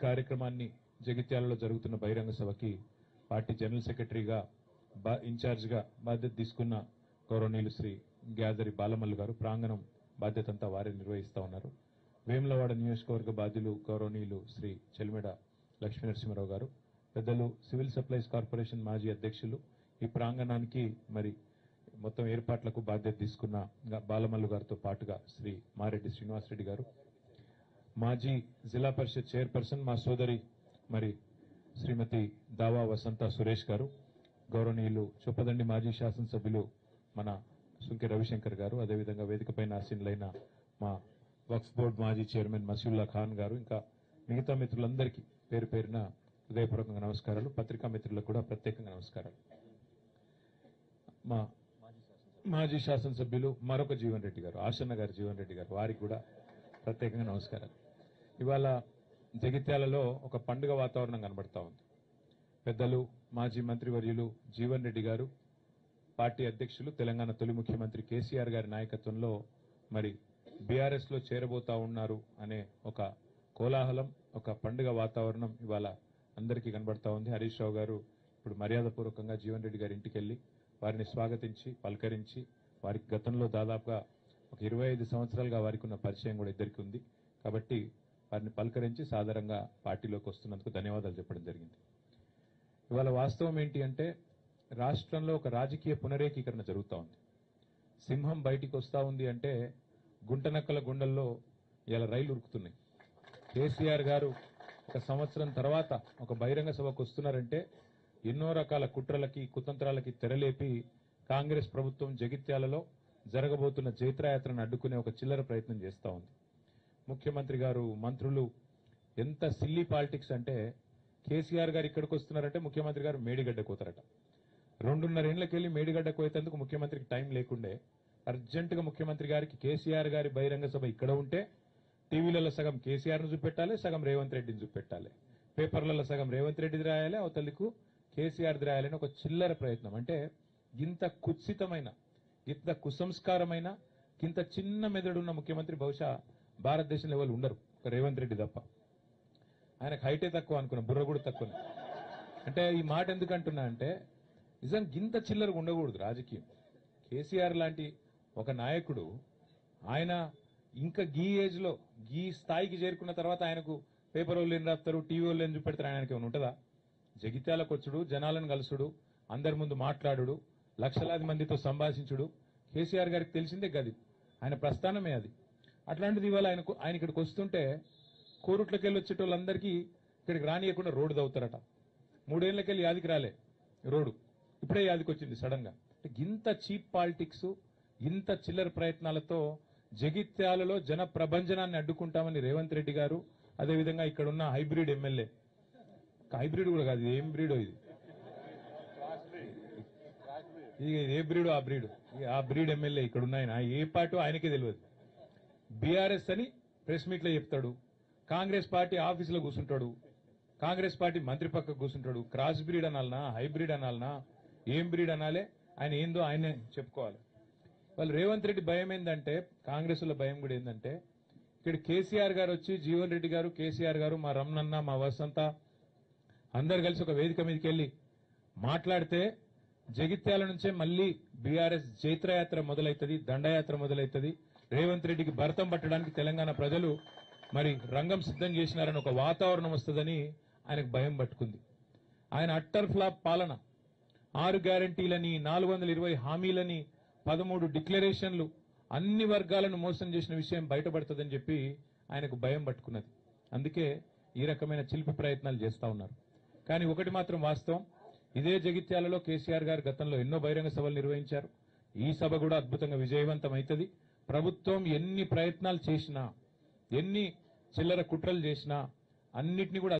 కార్యక్రమాన్ని జగిత్యాలలో జరుగుతున్న బహిరంగ సభకి పార్టీ జనరల్ సెక్రటరీగా ఇన్ఛార్జిగా బాధ్యత తీసుకున్న గౌరవనీయులు శ్రీ గ్యాదరి బాలమల్లు గారు ప్రాంగణం బాధ్యత అంతా వారే నిర్వహిస్తా ఉన్నారు. వేములవాడ నియోజకవర్గ బాధ్యులు గౌరవనీయులు శ్రీ చెల్మెడ లక్ష్మీనరసింహారావు గారు, పెద్దలు సివిల్ సప్లైస్ కార్పొరేషన్ మాజీ అధ్యక్షులు, ఈ ప్రాంగణానికి మరి మొత్తం ఏర్పాట్లకు బాధ్యత తీసుకున్న బాలమల్లు గారితో పాటుగా శ్రీ మారెడ్డి శ్రీనివాసరెడ్డి గారు, మాజీ జిల్లా పరిషత్ చైర్పర్సన్ మా సోదరి మరి శ్రీమతి దావా వసంత సురేష్ గారు, గౌరవనీయులు చొప్పదండి మాజీ శాసనసభ్యులు మన సుంకె రవిశంకర్ గారు, అదేవిధంగా వేదికపైన ఆసీనులైన మా వక్ఫ్ బోర్డు మాజీ చైర్మన్ మసీవుల్లా ఖాన్ గారు, ఇంకా మిగతా మిత్రులందరికీ పేరు పేరున హృదయపూర్వకంగా నమస్కారాలు. పత్రికా మిత్రులకు కూడా ప్రత్యేకంగా నమస్కారాలు. మా మాజీ శాసనసభ్యులు మరొక జీవన్ రెడ్డి గారు, ఆశన్న గారు జీవన్ రెడ్డి గారు, వారికి కూడా ప్రత్యేకంగా నమస్కారాలు. ఇవాళ జగిత్యాలలో ఒక పండుగ వాతావరణం కనబడతా ఉంది. పెద్దలు మాజీ మంత్రివర్యులు జీవన్ రెడ్డి గారు, పార్టీ అధ్యక్షులు తెలంగాణ తొలి ముఖ్యమంత్రి కేసీఆర్ గారి నాయకత్వంలో మరి బీఆర్ఎస్ లో చేరబోతా ఉన్నారు అనే ఒక కోలాహలం, ఒక పండుగ వాతావరణం ఇవాళ అందరికీ కనబడతా ఉంది. హరీష్ రావు గారు ఇప్పుడు మర్యాదపూర్వకంగా జీవన్ రెడ్డి గారి ఇంటికి వెళ్లి వారిని స్వాగతించి పలకరించి, వారికి గతంలో దాదాపుగా ఒక 25 సంవత్సరాలుగా వారికి ఉన్న పరిచయం కూడా ఇద్దరికి ఉంది కాబట్టి వారిని పలకరించి సాధారణంగా పార్టీలోకి వస్తున్నందుకు ధన్యవాదాలు చెప్పడం జరిగింది. ఇవాళ వాస్తవం ఏంటి అంటే రాష్ట్రంలో ఒక రాజకీయ పునరేకీకరణ జరుగుతూ ఉంది. సింహం బయటికి వస్తా ఉంది అంటే గుంటనక్కల గుండెల్లో ఇలా రైలు ఉరుకుతున్నాయి. కేసీఆర్ గారు ఒక సంవత్సరం తర్వాత ఒక బహిరంగ సభకు వస్తున్నారంటే ఎన్నో రకాల కుట్రలకి కుతంత్రాలకి తెరలేపి కాంగ్రెస్ ప్రభుత్వం జగిత్యాలలో జరగబోతున్న జైత్రయాత్రను అడ్డుకునే ఒక చిల్లర ప్రయత్నం చేస్తూ ఉంది. ముఖ్యమంత్రి గారు, మంత్రులు ఎంత సిల్లీ పాలిటిక్స్ అంటే కేసీఆర్ గారు ఇక్కడికి వస్తున్నారంటే ముఖ్యమంత్రి గారు మేడిగడ్డ కోతారట. 2.5 ఏళ్లకెళ్లి మేడిగడ్డ కోయేందుకు ముఖ్యమంత్రికి టైం లేకుండే అర్జెంటుగా ముఖ్యమంత్రి గారికి కేసీఆర్ గారి బహిరంగ సభ ఇక్కడ ఉంటే టీవీలలో సగం కేసీఆర్ ను చూపెట్టాలి, సగం రేవంత్ రెడ్డిని చూపెట్టాలి, పేపర్లలో సగం రేవంత్ రెడ్డిది రాయాలి, అవతలికు కేసీఆర్ది రాయాలని ఒక చిల్లర ప్రయత్నం. అంటే ఇంత కుత్సితమైన, ఇంత కుసంస్కారమైన, ఇంత చిన్న మెదడున్న ముఖ్యమంత్రి బహుశా భారతదేశంలో ఎవరు ఉండరు, ఒక రేవంత్ రెడ్డి తప్ప. ఆయనకు హైటే తక్కువ అనుకున్నా, బుర్ర కూడా తక్కువ. అంటే ఈ మాట ఎందుకు అంటున్నా అంటే నిజంగా ఇంత చిల్లరగా ఉండకూడదు రాజకీయం. కేసీఆర్ లాంటి ఒక నాయకుడు ఆయన ఇంకా గీ ఏజ్ లో గీ స్థాయికి చేరుకున్న తర్వాత ఆయనకు పేపర్ వాళ్ళు ఏం రాస్తారు, టీవీ వాళ్ళు ఏం చూపెడతారు, ఆయనకి ఏమైనా ఉంటుందా? జగిత్యాలకు వచ్చుడు, జనాలను కలుసుడు, అందరి ముందు మాట్లాడుడు, లక్షలాది మందితో సంభాషించుడు కేసీఆర్ గారికి తెలిసిందే గది, ఆయన ప్రస్థానమే అది. అట్లాంటిది ఇవాళ ఆయన ఇక్కడికి వస్తుంటే కోరుట్లకెళ్ళి వచ్చేటోళ్ళందరికీ ఇక్కడికి రానియకుండా రోడ్డు దవ్వుతారట. 3 ఏళ్లకెళ్ళి యాదికి రాలే రోడ్డు, ఇప్పుడే యాదికి వచ్చింది సడన్ గా. ఇంత చీప్ పాలిటిక్స్, ఇంత చిల్లర ప్రయత్నాలతో జగిత్యాలలో జన ప్రభంజనాన్ని అడ్డుకుంటామని రేవంత్ రెడ్డి గారు, అదేవిధంగా ఇక్కడ ఉన్న హైబ్రిడ్ ఎమ్మెల్యే, హైబ్రిడ్ కూడా కాదు, ఏం బ్రీడో ఇది, ఏ బ్రీడో ఆ బ్రీడ్ ఎమ్మెల్యే ఇక్కడ ఉన్నాయన ఏ పార్టీ ఆయనకే తెలియదు. బీఆర్ఎస్ అని ప్రెస్ మీట్ లో చెప్తాడు, కాంగ్రెస్ పార్టీ ఆఫీసులో కూర్చుంటాడు, కాంగ్రెస్ పార్టీ మంత్రి పక్కకు కూర్చుంటాడు. క్రాస్ బ్రీడ్ అనాలనా, హైబ్రిడ్ అనాలనా, ఏం బ్రీడ్ అనాలే, ఆయన ఏందో ఆయనే చెప్పుకోవాలి. వాళ్ళు రేవంత్ రెడ్డి భయం ఏంటంటే, కాంగ్రెస్ లో భయం కూడా ఏంటంటే ఇక్కడ కేసీఆర్ గారు వచ్చి జీవన్ రెడ్డి గారు, కేసీఆర్ గారు, మా రమణన్న, మా వసంత అందరు కలిసి ఒక వేదిక మీదకి వెళ్లి మాట్లాడితే జగిత్యాల నుంచే మళ్లీ బీఆర్ఎస్ జైత్రయాత్ర మొదలైతుంది, దండయాత్ర మొదలైతుంది, రేవంత్ రెడ్డికి భరతం పట్టడానికి తెలంగాణ ప్రజలు మరి రంగం సిద్ధం చేసినారని ఒక వాతావరణం వస్తుందని ఆయనకు భయం పట్టుకుంది. ఆయన అట్టర్ ఫ్లాప్ పాలన, 6 గ్యారంటీలని, 420 హామీలని, 13 డిక్లరేషన్లు, అన్ని వర్గాలను మోసం చేసిన విషయం బయటపడుతుందని చెప్పి ఆయనకు భయం పట్టుకున్నది. అందుకే ఈ రకమైన చిలిపి ప్రయత్నాలు చేస్తా ఉన్నారు. కానీ ఒకటి మాత్రం వాస్తవం, ఇదే జగిత్యాలలో కేసీఆర్ గారు గతంలో ఎన్నో బహిరంగ సభలు నిర్వహించారు. ఈ సభ కూడా అద్భుతంగా విజయవంతం అవుతుంది. ప్రభుత్వం ఎన్ని ప్రయత్నాలు చేసినా, ఎన్ని చిల్లర కుట్రలు చేసినా అన్నిటినీ కూడా